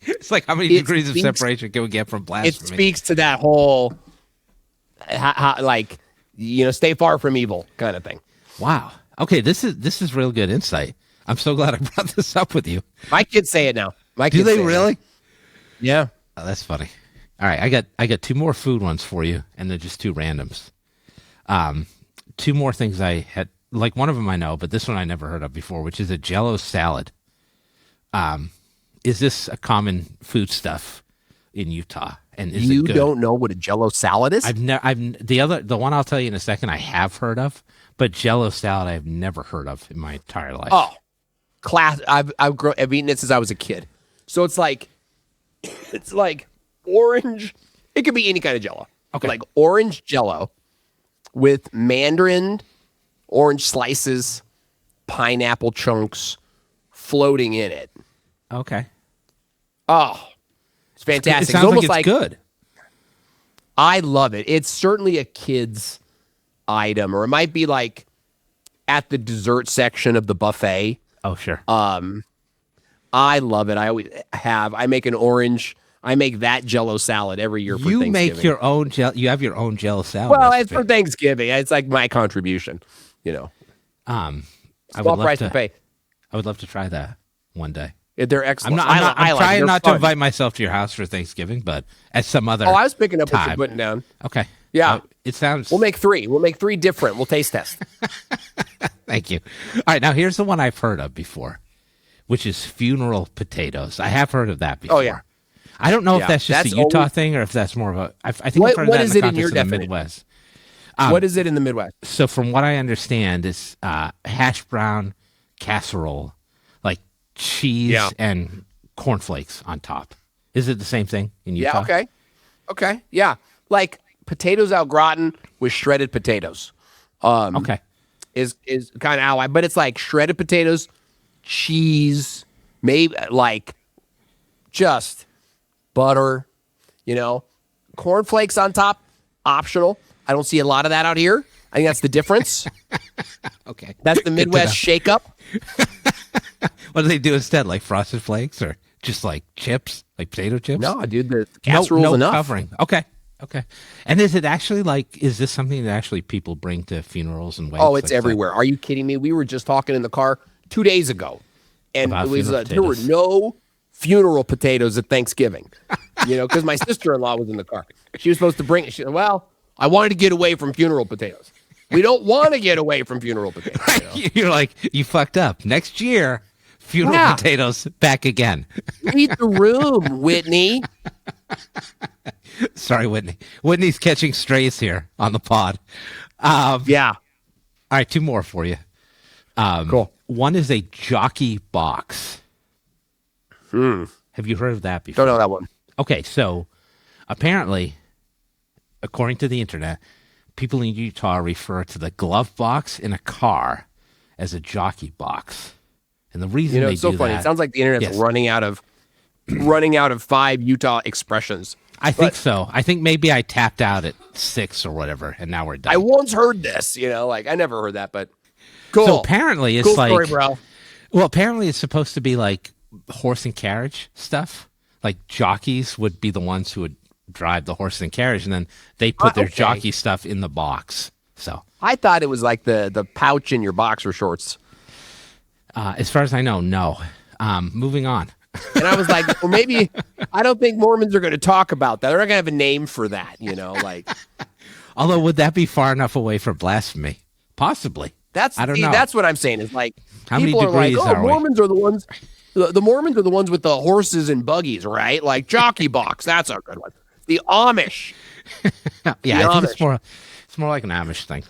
It's like how many degrees of separation can we get from it blasphemy? speaks to that whole, like, you know, stay far from evil kind of thing. Wow. Okay, this is real good insight. I'm so glad I brought this up with you. My kids say it now. Do they really? Yeah. Oh, that's funny. All right, I got 2 more food ones for you, and they're just 2 randoms. 2 more things I had, like one of them I know, but this one I never heard of before, which is a Jello salad. Is this a common food stuff in Utah? And is You it good? don't know what a Jello salad is? The one I'll tell you in a second I have heard of, but Jello salad I've never heard of in my entire life. Oh, I've eaten it since I was a kid. So it's like orange. It could be any kind of Jello. Okay. Like orange Jello with mandarin orange slices, pineapple chunks floating in it. Okay. Oh, it's fantastic. It It's sounds almost like it's good. I love it. It's certainly a kid's item, or it might be like at the dessert section of the buffet. Oh, sure. I love it. I make that Jello salad every year for Thanksgiving. You make your own you have your own Jello salad. Well, recipe. it's for Thanksgiving. It's like my contribution, you know. I Small price to pay. I would love to try that one day. They're excellent. I'm trying not fun. to invite myself to your house for Thanksgiving, but at some other Oh, I was picking up what time. you're putting down. Okay. Yeah. It sounds... We'll make 3. We'll make 3 different. We'll taste test. Thank you. All right, now here's the one I've heard of before, which is funeral potatoes. I have heard of that before. Oh, yeah. I don't know if Yeah, that's just that's a Utah always- thing or if that's more of a... I think I've heard What that is in the it in your context of the definition? Midwest. What is it in the Midwest? So from what I understand, it's hash brown casserole, like cheese Yeah. and cornflakes on top. Is it the same thing in Utah? Yeah, okay. Okay, yeah. Like potatoes au gratin with shredded potatoes. Okay. Is kind of how but it's like shredded potatoes, cheese, maybe like just butter, you know, cornflakes on top, optional. I don't see a lot of that out here. I think that's the difference. Okay. That's the Midwest shake-up. What do they do instead? Like Frosted Flakes or Just like chips, like potato chips? No, dude, the casserole's no enough. covering. Okay. And is it actually is this something that actually people bring to funerals and weddings? Oh, it's everywhere. Are you kidding me? We were just talking in the car 2 days ago, and About it was funeral there were potatoes. no funeral potatoes at Thanksgiving. Because my sister-in-law was in the car. She was supposed to bring it. She said, "Well, I wanted to get away from funeral potatoes. We don't want to get away from funeral potatoes." You're like, you fucked up. Next year, funeral Yeah. potatoes back again. Read the room, Whitney. Sorry, Whitney. Whitney's catching strays here on the pod. Yeah. All right, 2 more for you. Cool. One is a Jockey box. Have you heard of that before? Don't know that one. Okay, so apparently, according to the internet, people in Utah refer to the glove box in a car as a Jockey box. And the reason they It's so do funny. that, It sounds like the internet's Yes. running out of 5 Utah expressions. I think so. I think maybe I tapped out at 6 or whatever, and now we're done. I once heard this, I never heard that, but cool. So apparently it's cool like, story, bro. well, apparently it's supposed to be like horse and carriage stuff. Like jockeys would be the ones who would drive the horse and carriage, and then they put their Okay. jockey stuff in the box. So I thought it was like the pouch in your boxer shorts. as far as I know, no. Moving on. And I was like, well, maybe I don't think Mormons are going to talk about that. They're not going to have a name for that, like Although, would that be far enough away for blasphemy? Possibly. I don't know. That's what I'm saying. Is like How many people are like, degrees oh, are we? Mormons are the ones. The Mormons are the ones with the horses and buggies, right? Like Jockey box. That's a good one. The Amish. Yeah, I think Amish. it's more like an Amish thing.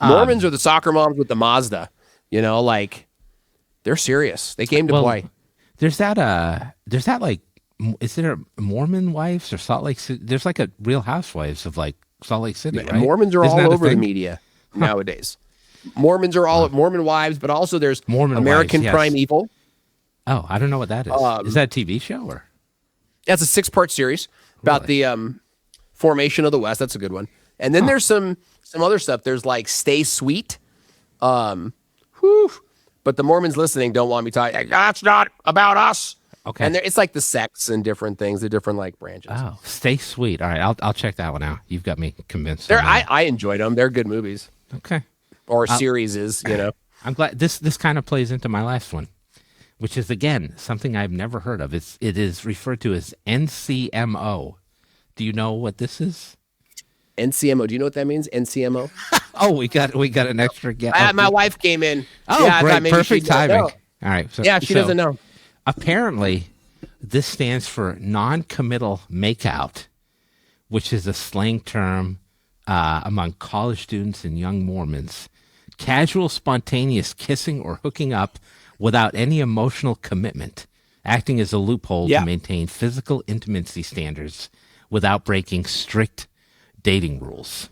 Mormons are the soccer moms with the Mazda. Like they're serious. They came to play. There's that like, is there Mormon wives or Salt Lake City? There's like a Real Housewives of like Salt Lake City, right? Mormons are Isn't all that a over the thing? media nowadays. Mormons are all Mormon wives, but also there's Mormon American wives, yes. Primeval. Oh, I don't know what that is. Is that a TV show or? That's a 6-part series about the formation of the West. That's a good one. And then there's some other stuff. There's like Stay Sweet. But the Mormons listening don't want me talking. Like, that's not about us. Okay. And it's like the sects and different things, the different like branches. Oh, Stay Sweet. All right, I'll check that one out. You've got me convinced. They're, on that. I enjoyed them. They're good movies Okay. or series. I'm glad this kind of plays into my last one, which is again something I've never heard of. It is referred to as NCMO. Do you know what this is? NCMO. Do you know what that means? NCMO. Oh, we got an extra guest. My wife came in. Oh, I great! thought maybe Perfect she'd know. timing. All right. So, Yeah, she doesn't know. Apparently, this stands for non-committal makeout, which is a slang term among college students and young Mormons. Casual, spontaneous kissing or hooking up without any emotional commitment, acting as a loophole Yeah. to maintain physical intimacy standards without breaking strict dating rules.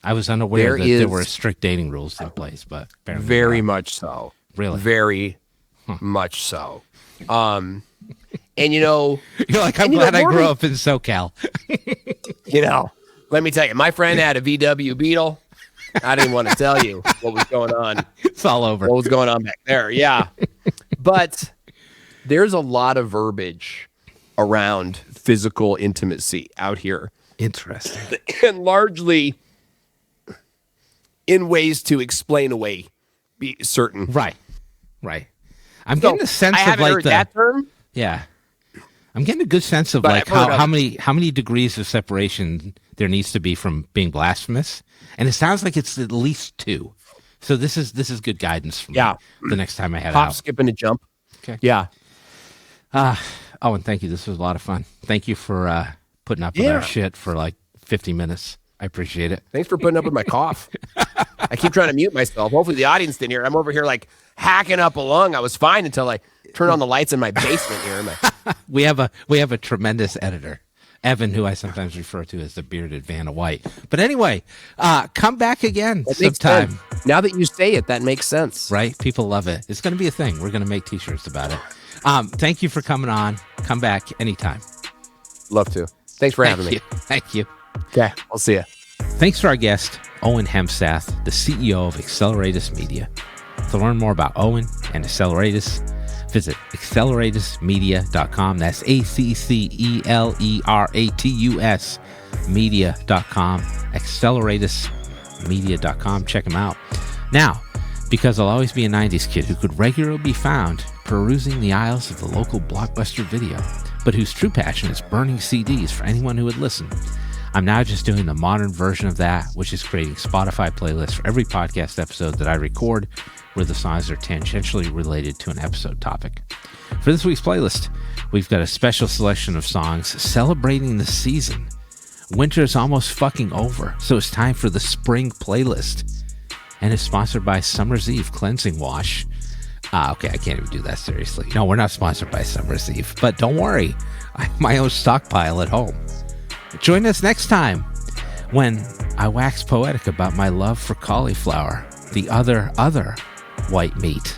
I was unaware that there were strict dating rules in place, but apparently Very not. much so. Really? Very much so. And You're like, I'm glad I grew up in SoCal. let me tell you, my friend had a VW Beetle. I didn't want to tell you what was going on. It's all over. What was going on back there? Yeah. But there's a lot of verbiage around physical intimacy out here. Interesting. And largely in ways to explain away certain. Right. I'm getting a sense I of haven't like heard that term. yeah. I'm getting a good sense of But like I've heard of how it. many degrees of separation there needs to be from being blasphemous, and it sounds like it's at least 2. So this is good guidance for me. Yeah. The next time I head Hop, out. skip, and a jump. Okay. Yeah. Owen, thank you. This was a lot of fun. Thank you for putting up with Yeah. our shit for like 50 minutes. I appreciate it. Thanks for putting up with my cough. I keep trying to mute myself. Hopefully the audience didn't hear it. I'm over here like hacking up a lung. I was fine until I turned on the lights in my basement here. We have a tremendous editor, Evan, who I sometimes refer to as the bearded Vanna White. But anyway, come back again That makes sometime. sense. Now that you say it, that makes sense. Right? People love it. It's going to be a thing. We're going to make T-shirts about it. Thank you for coming on. Come back anytime. Love to. Thanks for having me. Thank you. Okay. I'll see you. Thanks to our guest, Owen Hemsath, the CEO of Acceleratus Media. To learn more about Owen and Acceleratus, Visit acceleratusmedia.com. That's ACCELERATUS media.com. Acceleratusmedia.com. Check them out. Now, because I'll always be a 90s kid who could regularly be found perusing the aisles of the local Blockbuster Video, but whose true passion is burning CDs for anyone who would listen, I'm now just doing the modern version of that, which is creating Spotify playlists for every podcast episode that I record where the songs are tangentially related to an episode topic. For this week's playlist, we've got a special selection of songs celebrating the season. Winter's almost fucking over, so it's time for the spring playlist. And it's sponsored by Summer's Eve Cleansing Wash. Okay, I can't even do that seriously. No, we're not sponsored by Summer's Eve, but don't worry, I have my own stockpile at home. Join us next time when I wax poetic about my love for cauliflower, the other white meat.